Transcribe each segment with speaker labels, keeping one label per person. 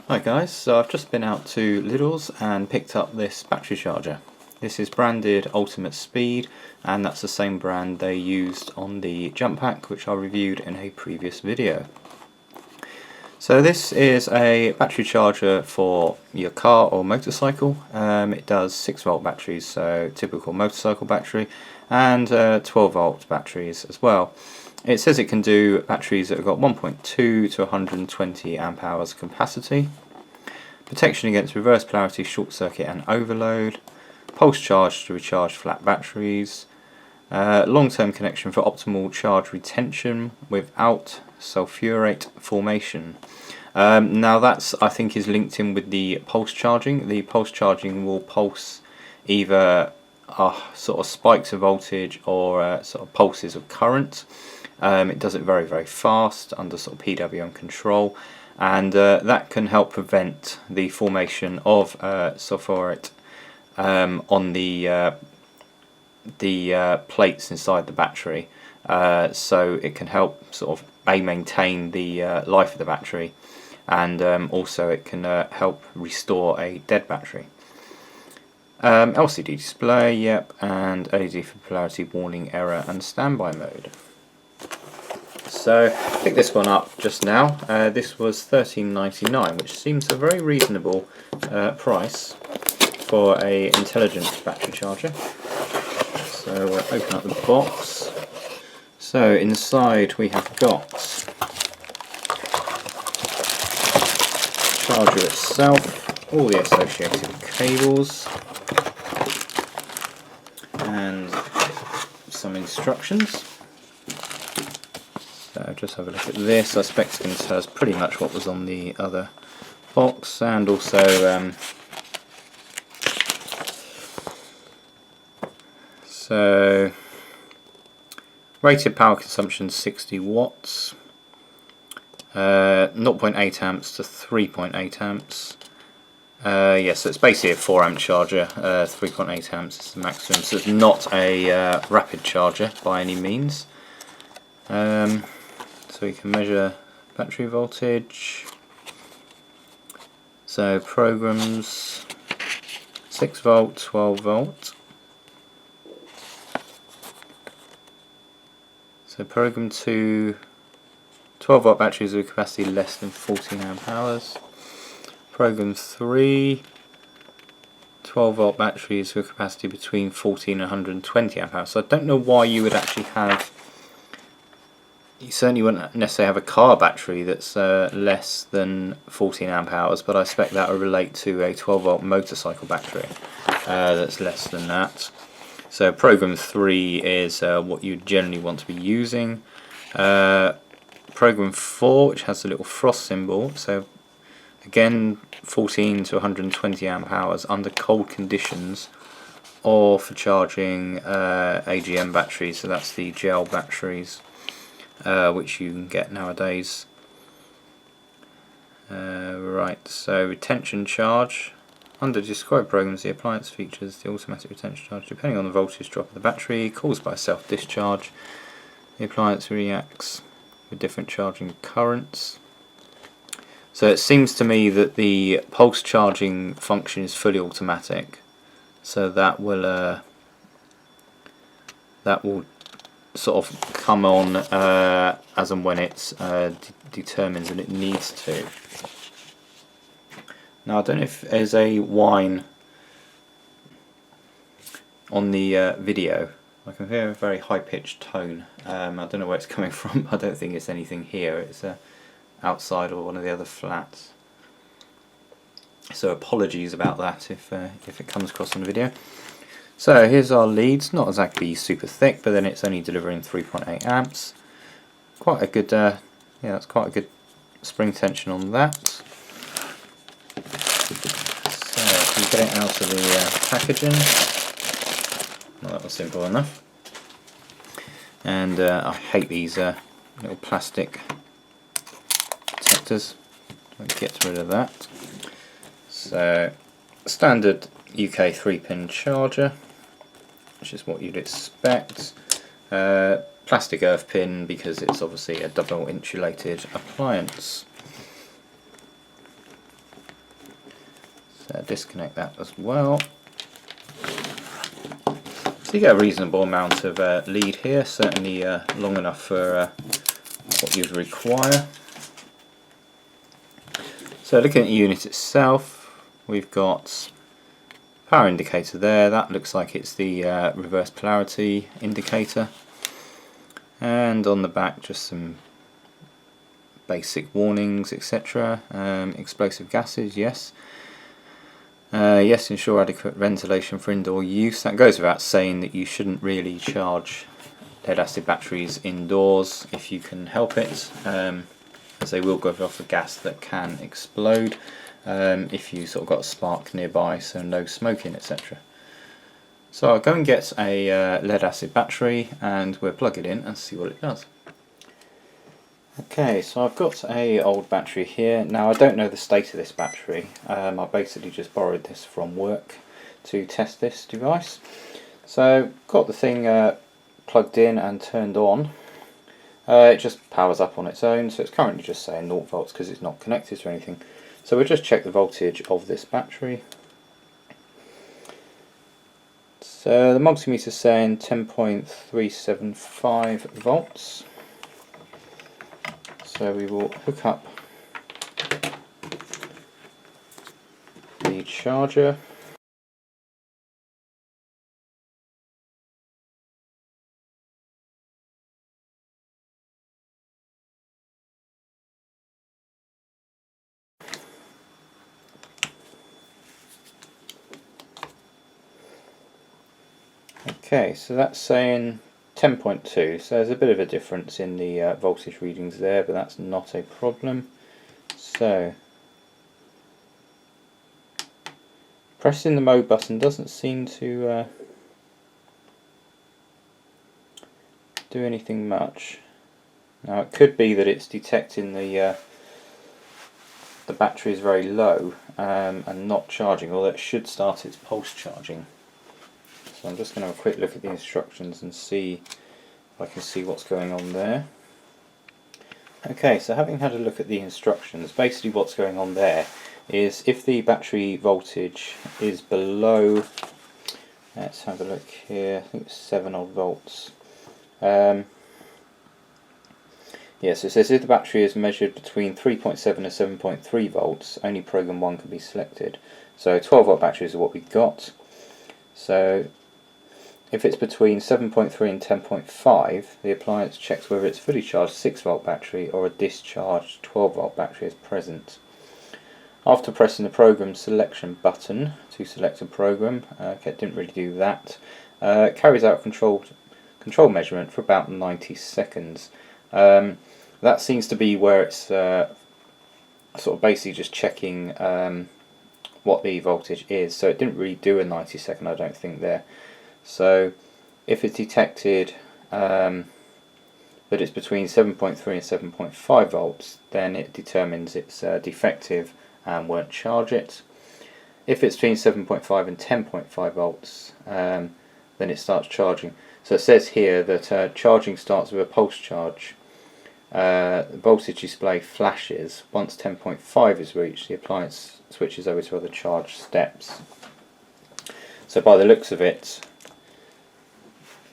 Speaker 1: Hi guys, so I've just been out to Lidl's and picked up this battery charger. This is branded Ultimate Speed, and that's the same brand they used on the jump pack which I reviewed in a previous video. So this is a battery charger for your car or motorcycle. It does 6-volt batteries, so typical motorcycle battery, and 12-volt batteries as well. It says it can do batteries that have got 1.2 to 120 amp hours capacity, protection against reverse polarity, short circuit and overload, pulse charge to recharge flat batteries, long-term connection for optimal charge retention without sulfurate formation. Now that's, I think, is linked in with the pulse charging. The pulse charging will pulse either sort of spikes of voltage or sort of pulses of current. It does it very, very fast under sort of PWM control, and that can help prevent the formation of sulfurate on the plates inside the battery. So it can help sort of maintain the life of the battery, and also it can help restore a dead battery. LCD display, yep, and LED for polarity, warning, error and standby mode. So I picked this one up just now. This was $13.99, which seems a very reasonable price for a intelligent battery charger. So we'll open up the box. So inside we have got the charger itself, all the associated cables, and some instructions. So just have a look at this. I suspect it's going to tell us pretty much what was on the other box, and also so rated power consumption 60 watts, 0.8 amps to 3.8 amps. Yeah, so it's basically a 4 amp charger. 3.8 amps is the maximum, so it's not a rapid charger by any means. So we can measure battery voltage. So programs 6 volt, 12 volt. So program 2, 12 volt batteries with capacity less than 14 amp hours. Program 3, 12 volt batteries with capacity between 14 and 120 amp hours. So I don't know why you would actually have, you certainly wouldn't necessarily have a car battery that's less than 14 amp hours, but I expect that will relate to a 12 volt motorcycle battery that's less than that. So program 3 is what you generally want to be using. Program 4, which has a little frost symbol, so again 14 to 120 amp hours under cold conditions, or for charging AGM batteries, so that's the gel batteries, which you can get nowadays. Right, so retention charge. Under described programs, the appliance features the automatic retention charge depending on the voltage drop of the battery caused by self-discharge. The appliance reacts with different charging currents. So it seems to me that the pulse charging function is fully automatic, so that will sort of come on as and when it's determines that it needs to. Now I don't know if there's a whine on the video. I can hear a very high-pitched tone. I don't know where it's coming from. I don't think it's anything here. It's outside or one of the other flats. So apologies about that if it comes across on the video. So here's our leads. Not exactly super thick, but then it's only delivering 3.8 amps. Quite a good, yeah, that's quite a good spring tension on that. So if you get it out of the packaging, well, that was simple enough. And I hate these little plastic protectors. Get rid of that. So standard UK 3-pin charger, which is what you'd expect. Plastic earth pin because it's obviously a double insulated appliance. So disconnect that as well. So you get a reasonable amount of lead here, certainly long enough for what you'd require. So looking at the unit itself, we've got power indicator there. That looks like it's the reverse polarity indicator, and on the back just some basic warnings, etc. Explosive gases, yes. Yes, ensure adequate ventilation for indoor use. That goes without saying that you shouldn't really charge lead acid batteries indoors if you can help it, as they will give off a gas that can explode if you sort of got a spark nearby, so no smoking, etc. So I'll go and get a lead acid battery and we'll plug it in and see what it does. Okay, so I've got a old battery here. Now I don't know the state of this battery. I basically just borrowed this from work to test this device. So got the thing plugged in and turned on. It just powers up on its own, so it's currently just saying 0 volts because it's not connected to anything. So we'll just check the voltage of this battery. So the multimeter is saying 10.375 volts. So we will hook up the charger. Okay, so that's saying 10.2, so there's a bit of a difference in the voltage readings there, but that's not a problem. So pressing the mode button doesn't seem to do anything much. Now it could be that it's detecting the battery is very low and not charging, although it should start its pulse charging. So I'm just going to have a quick look at the instructions and see if I can see what's going on there. Okay, so having had a look at the instructions, basically what's going on there is if the battery voltage is below, let's have a look here, I think it's 7 odd volts. Yes, it says if the battery is measured between 3.7 and 7.3 volts, only program 1 can be selected. So 12 volt batteries are what we've got. So if it's between 7.3 and 10.5, the appliance checks whether it's fully charged 6 volt battery or a discharged 12 volt battery is present. After pressing the program selection button to select a program, okay, it didn't really do that, carries out control measurement for about 90 seconds. That seems to be where it's sort of basically just checking what the voltage is, so it didn't really do a 90 second, I don't think, there. So if it's detected that it's between 7.3 and 7.5 volts, then it determines it's defective and won't charge it. If it's between 7.5 and 10.5 volts, then it starts charging. So it says here that charging starts with a pulse charge. The voltage display flashes. Once 10.5 is reached, the appliance switches over to other charge steps. So by the looks of it,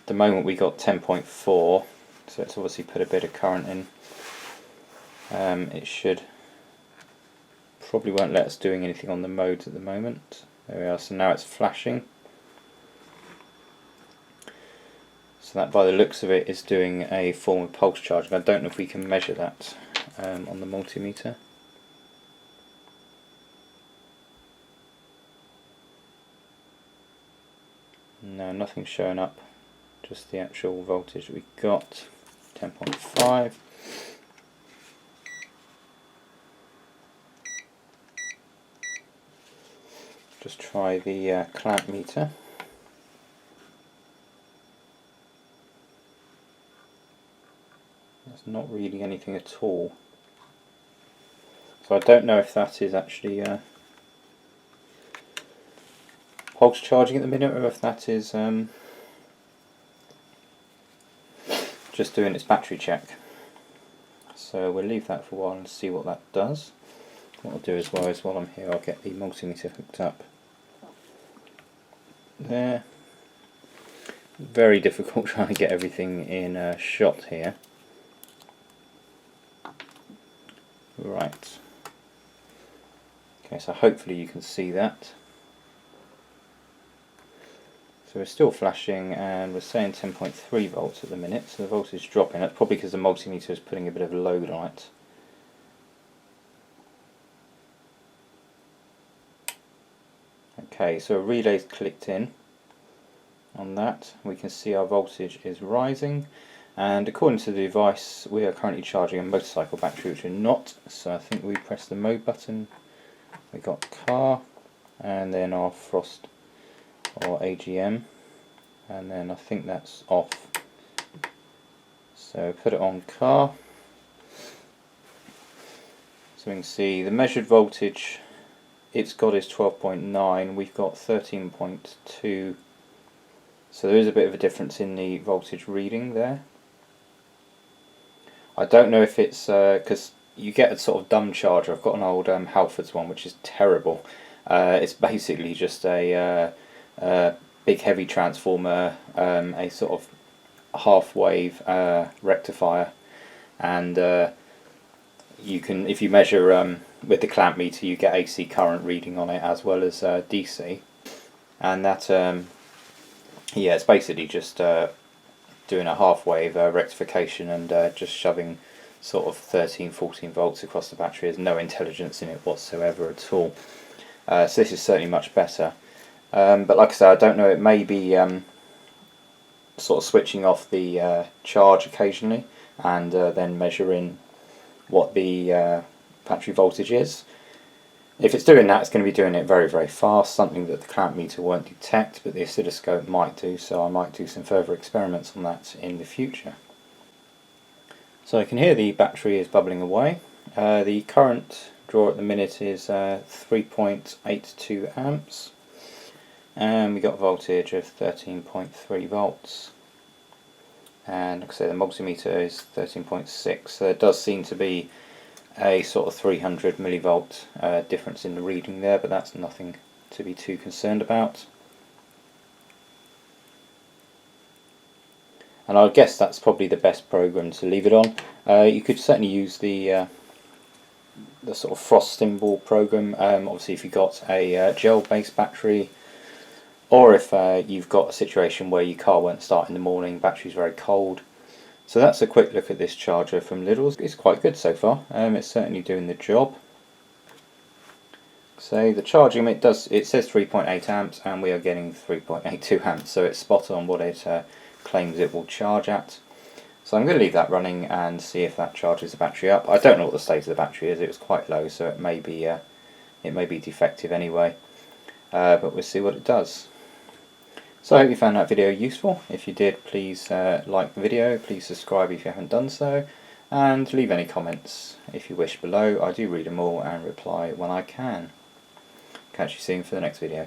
Speaker 1: at the moment we got 10.4, so it's obviously put a bit of current in. It should probably won't let us doing anything on the modes at the moment. There we are, so now it's flashing. So that, by the looks of it, is doing a form of pulse charging. I don't know if we can measure that on the multimeter. No, nothing's showing up. Just the actual voltage we got, 10.5. Just try the clamp meter. There's not really anything at all. So I don't know if that is actually pulse charging at the minute, or if that is just doing its battery check. So we'll leave that for a while and see what that does. what I'll do as well is while I'm here I'll get the multimeter hooked up there. Very difficult trying to get everything in a shot here. Right. Okay, so hopefully you can see that. So we're still flashing and we're saying 10.3 volts at the minute, so the voltage is dropping. That's probably because the multimeter is putting a bit of a load on it. Okay, so a relay's clicked in on that. We can see our voltage is rising, and according to the device we are currently charging a motorcycle battery, which we're not. So I think we press the mode button, we got car, and then our frost or AGM, and then I think that's off. So put it on car. So we can see the measured voltage it's got is 12.9, we've got 13.2, so there is a bit of a difference in the voltage reading there. I don't know if it's because you get a sort of dumb charger. I've got an old Halfords one which is terrible. It's basically just a big heavy transformer, a sort of half wave rectifier, and you can, if you measure with the clamp meter, you get AC current reading on it as well as DC, and that yeah, it's basically just doing a half wave rectification and just shoving sort of 13-14 volts across the battery. There's no intelligence in it whatsoever at all. So this is certainly much better. But like I said, I don't know, it may be sort of switching off the charge occasionally and then measuring what the battery voltage is. If it's doing that, it's going to be doing it very, very fast, something that the clamp meter won't detect, but the oscilloscope might do, so I might do some further experiments on that in the future. So I can hear the battery is bubbling away. The current draw at the minute is 3.82 amps, and we got a voltage of 13.3 volts. And like I say, the multimeter is 13.6, so there does seem to be a sort of 300 millivolt difference in the reading there, but that's nothing to be too concerned about. And I guess that's probably the best program to leave it on. You could certainly use the sort of frost symbol program, obviously if you've got a gel based battery, or if you've got a situation where your car won't start in the morning, battery's very cold. So that's a quick look at this charger from Lidl. It's quite good so far. It's certainly doing the job. So the charging, it says 3.8 amps and we are getting 3.82 amps, so it's spot on what it claims it will charge at. So I'm going to leave that running and see if that charges the battery up. I don't know what the state of the battery is. It was quite low, so it may be defective anyway. But we'll see what it does. So I hope you found that video useful. If you did, please like the video, please subscribe if you haven't done so, and leave any comments if you wish below. I do read them all and reply when I can. Catch you soon for the next video.